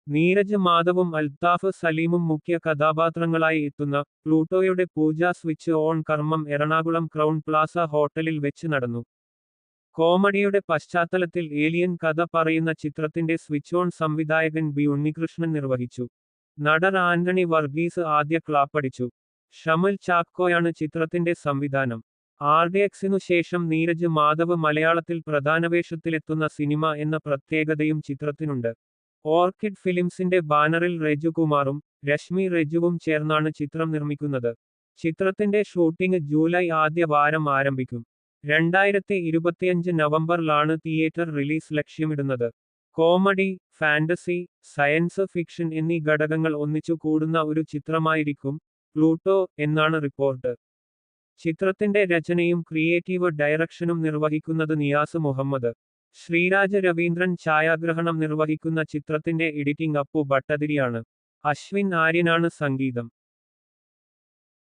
നീരജ് മാധവും അൽത്താഫ് സലീമും മുഖ്യ കഥാപാത്രങ്ങളായി എത്തുന്ന പ്ലൂട്ടോയുടെ പൂജ switch on കർമ്മം എറണാകുളം ക്രൗൺ പ്ലാസ ഹോട്ടലിൽ വെച്ച് നടന്നു. കോമഡിയുടെ പശ്ചാത്തലത്തിൽ ഏലിയൻ കഥ പറയുന്ന ചിത്രത്തിന്റെ സ്വിച്ച് ഓൺ സംവിധായകൻ ബി ഉണ്ണികൃഷ്ണൻ നിർവഹിച്ചു. നടൻ ആന്റണി വർഗീസ് ആദ്യ ക്ലാപ്പടിച്ചു. ഷമൽ ചാക്കോയാണ് ചിത്രത്തിന്റെ സംവിധാനം. ആർഡിഎക്സിനു ശേഷം നീരജ് മാധവ് മലയാളത്തിൽ പ്രധാനവേഷത്തിലെത്തുന്ന സിനിമ എന്ന പ്രത്യേകതയും ചിത്രത്തിനുണ്ട്. ഓർക്കിഡ് ഫിലിംസിന്റെ ബാനറിൽ രജുകുമാറും രശ്മി രജുവും ചേർന്നാണ് ചിത്രം നിർമ്മിക്കുന്നത്. ചിത്രത്തിന്റെ ഷൂട്ടിംഗ് ജൂലൈ ആദ്യ വാരം ആരംഭിക്കും. 2025 നവംബറിലാണ് തിയേറ്റർ റിലീസ് ലക്ഷ്യമിടുന്നത്. കോമഡി, ഫാന്റസി, സയൻസ് ഫിക്ഷൻ എന്നീ ഘടകങ്ങൾ ഒന്നിച്ചു കൂടുന്ന ഒരു ചിത്രമായിരിക്കും പ്ലൂട്ടോ എന്നാണ് റിപ്പോർട്ട്. ചിത്രത്തിന്റെ രചനയും ക്രിയേറ്റീവ് ഡയറക്ഷനും നിർവഹിക്കുന്നത് നിയാസ് മുഹമ്മദ്. ശ്രീരാജ രവീന്ദ്രൻ ഛായാഗ്രഹണം നിർവഹിക്കുന്ന ചിത്രത്തിന്റെ എഡിറ്റിംഗ് അപ്പു ഭട്ടതിരിയാണ്. അശ്വിൻ ആര്യനാണ് സംഗീതം.